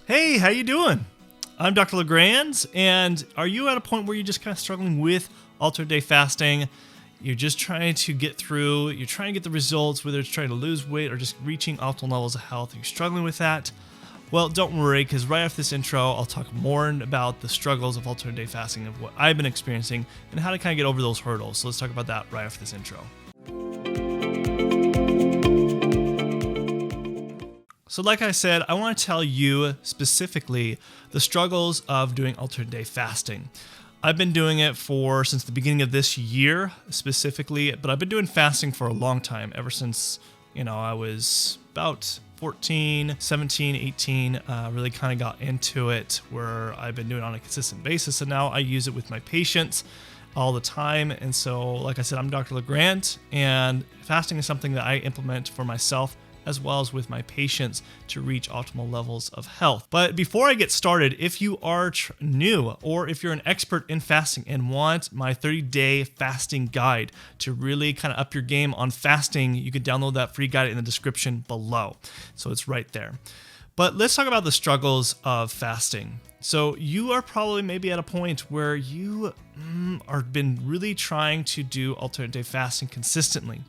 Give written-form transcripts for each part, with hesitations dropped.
Hey, how you doing? I'm Dr. LeGrand, and are you at a point where you're just kind of struggling with alternate day fasting? You're just trying to get through, you're trying to get the results, whether it's trying to lose weight or just reaching optimal levels of health. You're struggling with that? Well, don't worry, because right after this intro, I'll talk more about the struggles of alternate day fasting, of what I've been experiencing, and how to kind of get over those hurdles. So let's talk about that right after this intro. So like I said, I want to tell you specifically the struggles of doing alternate day fasting. I've been doing it since the beginning of this year specifically, but I've been doing fasting for a long time, ever since, I was about 14, 17, 18, really kind of got into it where I've been doing it on a consistent basis. And now I use it with my patients all the time. And so, like I said, I'm Dr. LeGrand, and fasting is something that I implement for myself as well as with my patients to reach optimal levels of health. But before I get started, if you are new or if you're an expert in fasting and want my 30-day fasting guide to really kind of up your game on fasting, you can download that free guide in the description below. So it's right there. But let's talk about the struggles of fasting. So you are probably maybe at a point where you are been really trying to do alternate day fasting consistently.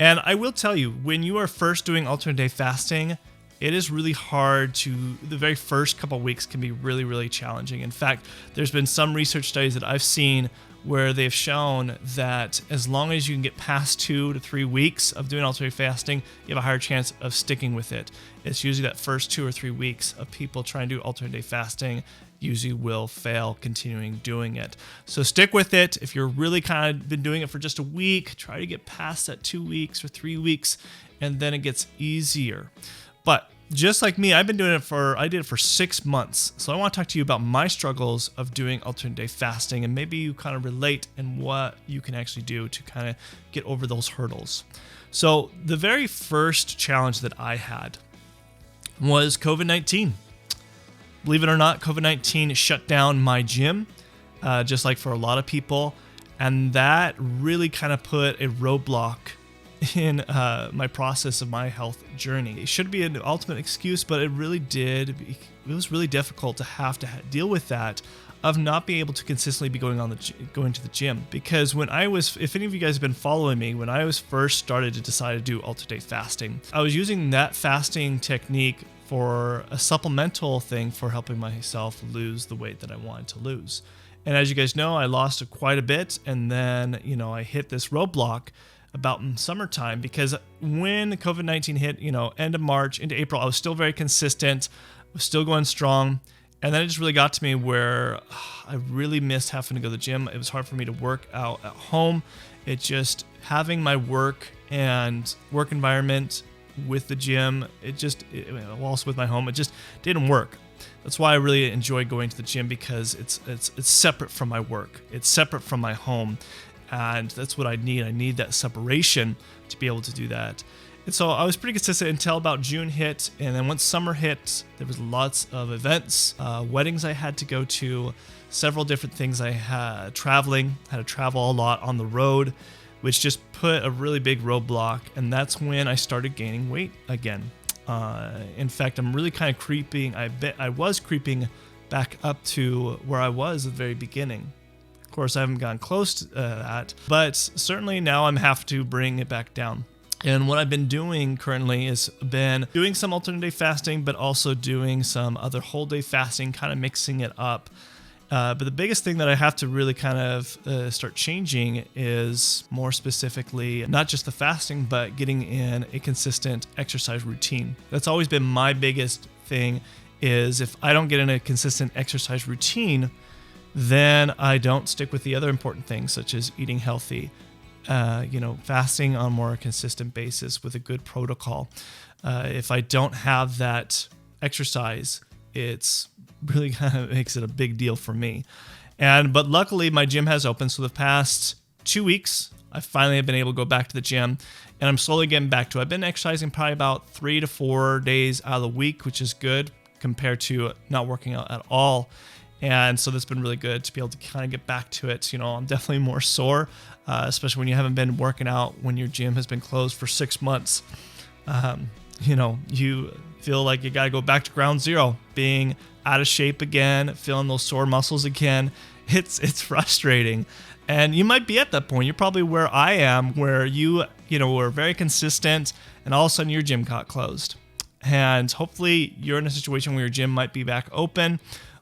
And I will tell you, when you are first doing alternate day fasting, it is really hard the very first couple of weeks can be really, really challenging. In fact, there's been some research studies that I've seen where they've shown that as long as you can get past 2 to 3 weeks of doing alternate fasting, you have a higher chance of sticking with it. It's usually that first 2 or 3 weeks of people trying to do alternate day fasting usually will fail continuing doing it. So stick with it. If you're really kind of been doing it for just a week, try to get past that 2 weeks or 3 weeks, and then it gets easier. But just like me, I did it for 6 months. So I want to talk to you about my struggles of doing alternate day fasting, and maybe you kind of relate and what you can actually do to kind of get over those hurdles. So the very first challenge that I had was COVID-19. Believe it or not, COVID-19 shut down my gym, just like for a lot of people. And that really kind of put a roadblock in my process of my health journey. It should be an ultimate excuse, but it really did. It was really difficult to have to deal with that, of not being able to consistently be going to the gym. Because if any of you guys have been following me, when I was first started to decide to do alternate day fasting, I was using that fasting technique for a supplemental thing for helping myself lose the weight that I wanted to lose. And as you guys know, I lost quite a bit, and then, I hit this roadblock about in summertime, because when COVID-19 hit, end of March into April, I was still very consistent, I was still going strong. And then it just really got to me where I really missed having to go to the gym. It was hard for me to work out at home. It just, having my work environment with the gym, also with my home, it just didn't work. That's why I really enjoy going to the gym, because it's separate from my work. It's separate from my home. And that's what I need. I need that separation to be able to do that. And so I was pretty consistent until about June hit. And then once summer hit, there was lots of events, weddings I had to go to, several different things I had to travel a lot on the road, which just put a really big roadblock. And that's when I started gaining weight again. In fact, I'm really kind of creeping. I was creeping back up to where I was at the very beginning. Of course, I haven't gotten close to that, but certainly now I'm have to bring it back down. And what I've been doing currently is been doing some alternate day fasting, but also doing some other whole day fasting, kind of mixing it up. But the biggest thing that I have to really kind of start changing is more specifically not just the fasting, but getting in a consistent exercise routine. That's always been my biggest thing, is if I don't get in a consistent exercise routine, then I don't stick with the other important things, such as eating healthy, fasting on a more consistent basis with a good protocol. If I don't have that exercise, it's really kind of makes it a big deal for me. But luckily my gym has opened. So the past 2 weeks, I finally have been able to go back to the gym, and I'm slowly getting back to it. I've been exercising probably about 3 to 4 days out of the week, which is good compared to not working out at all. And so that's been really good to be able to kind of get back to it. I'm definitely more sore, especially when you haven't been working out when your gym has been closed for 6 months. you feel like you got to go back to ground zero, being out of shape again, feeling those sore muscles again. It's frustrating. And you might be at that point. You're probably where I am, where you were very consistent and all of a sudden your gym got closed. And hopefully you're in a situation where your gym might be back open,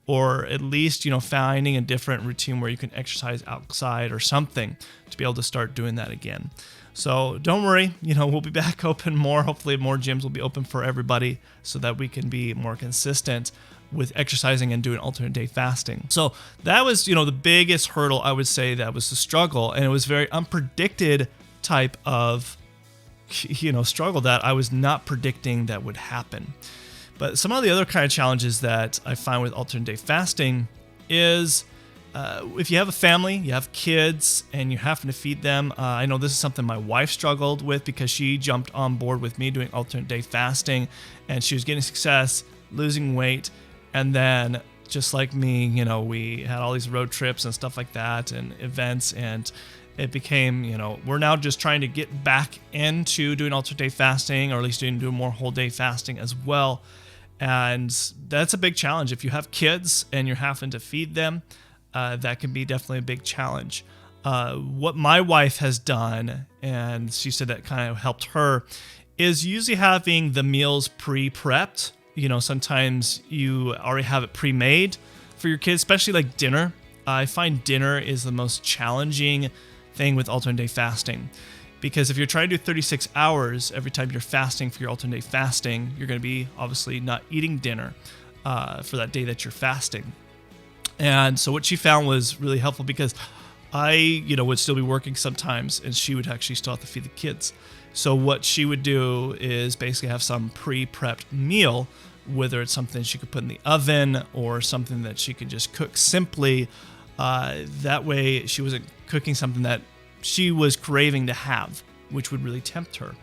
or at least, finding a different routine where you can exercise outside or something to be able to start doing that again. So don't worry, we'll be back open more. Hopefully more gyms will be open for everybody so that we can be more consistent with exercising and doing alternate day fasting. So that was, the biggest hurdle, I would say, that was the struggle. And it was very unpredicted type of, struggle that I was not predicting that would happen. But some of the other kind of challenges that I find with alternate day fasting is if you have a family, you have kids, and you're having to feed them. I know this is something my wife struggled with because she jumped on board with me doing alternate day fasting, and she was getting success, losing weight, and then just like me, we had all these road trips and stuff like that and events, and it became, we're now just trying to get back into doing alternate day fasting, or at least doing more whole day fasting as well. And that's a big challenge. If you have kids and you're having to feed them, that can be definitely a big challenge. What my wife has done, and she said that kind of helped her, is usually having the meals pre-prepped. Sometimes you already have it pre-made for your kids, especially like dinner. I find dinner is the most challenging thing with alternate day fasting, because if you're trying to do 36 hours every time you're fasting for your alternate day fasting, you're going to be obviously not eating dinner for that day that you're fasting. And so what she found was really helpful, because I, would still be working sometimes, and she would actually still have to feed the kids. So what she would do is basically have some pre-prepped meal, whether it's something she could put in the oven or something that she could just cook simply. That way she wasn't cooking something that she was craving to have, which would really tempt her.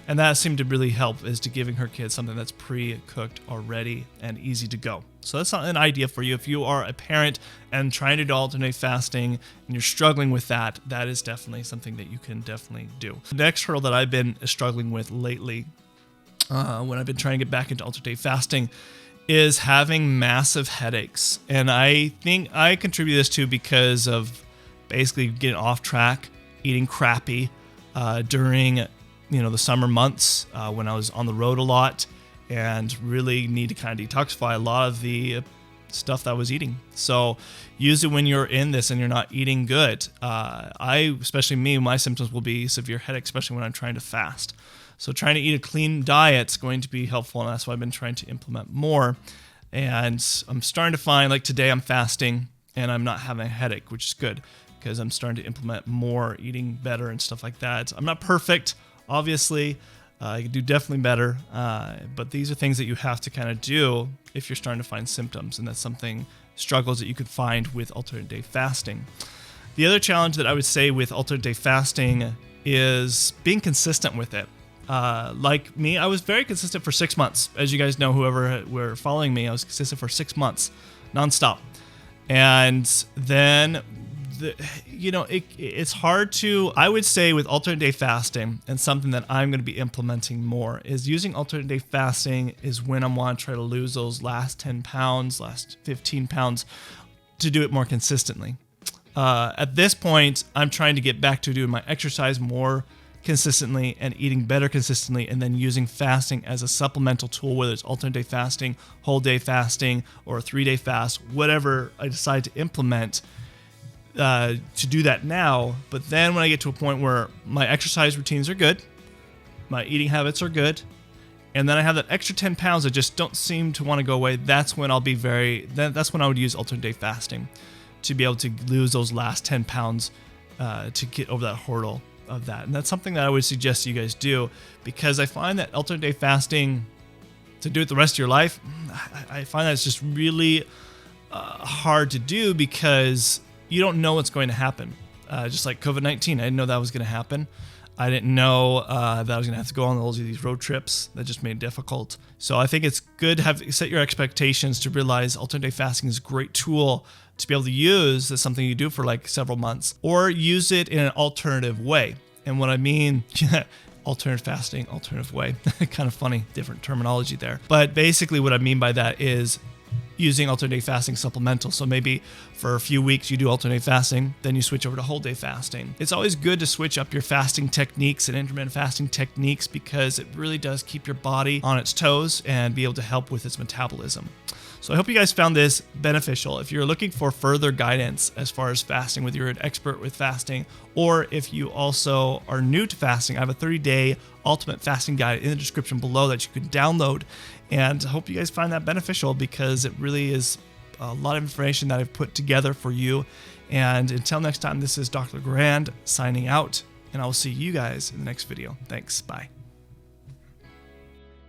And that seemed to really help, is to giving her kids something that's pre-cooked already and easy to go. So that's an idea for you. If you are a parent and trying to do alternate fasting and you're struggling with that, that is definitely something that you can definitely do. The next hurdle that I've been struggling with lately, when I've been trying to get back into alternate fasting, is having massive headaches. And I think I contribute this to because of basically getting off track, eating crappy during the summer months when I was on the road a lot and really need to kind of detoxify a lot of the stuff that I was eating. So usually when you're in this and you're not eating good, especially me, my symptoms will be severe headache, especially when I'm trying to fast. So trying to eat a clean diet is going to be helpful, and that's why I've been trying to implement more. And I'm starting to find, like today I'm fasting and I'm not having a headache, which is good, because I'm starting to implement more, eating better and stuff like that. I'm not perfect, obviously. I could do definitely better, but these are things that you have to kind of do if you're starting to find symptoms, and that's struggles that you could find with alternate day fasting. The other challenge that I would say with alternate day fasting is being consistent with it. Like me, I was very consistent for 6 months. As you guys know, whoever were following me, I was consistent for 6 months, nonstop. And then it's hard to, I would say with alternate day fasting, and something that I'm going to be implementing more, is using alternate day fasting is when I want to try to lose those last 10 pounds, last 15 pounds, to do it more consistently. At this point, I'm trying to get back to doing my exercise more consistently and eating better consistently, and then using fasting as a supplemental tool, whether it's alternate day fasting, whole day fasting, or a 3-day fast, whatever I decide to implement, to do that now. But then when I get to a point where my exercise routines are good, my eating habits are good, and then I have that extra 10 pounds that just don't seem to want to go away, that's when that's when I would use alternate day fasting to be able to lose those last 10 pounds to get over that hurdle of that. And that's something that I would suggest you guys do, because I find that alternate day fasting, to do it the rest of your life, I find that it's just really hard to do, because you don't know what's going to happen. Just like COVID-19, I didn't know that was going to happen. I didn't know that I was going to have to go on all of these road trips. That just made it difficult. So I think it's good to set your expectations, to realize alternate day fasting is a great tool to be able to use as something you do for like several months, or use it in an alternative way. And what I mean, alternative fasting, alternative way. Kind of funny, different terminology there. But basically what I mean by that is using alternate day fasting supplemental. So maybe for a few weeks you do alternate fasting, then you switch over to whole day fasting. It's always good to switch up your fasting techniques and intermittent fasting techniques because it really does keep your body on its toes and be able to help with its metabolism. So I hope you guys found this beneficial. If you're looking for further guidance as far as fasting, whether you're an expert with fasting or if you also are new to fasting, I have a 30-day ultimate fasting guide in the description below that you can download. And I hope you guys find that beneficial because it really is a lot of information that I've put together for you. And until next time, this is Dr. LeGrand signing out, and I will see you guys in the next video. Thanks. Bye.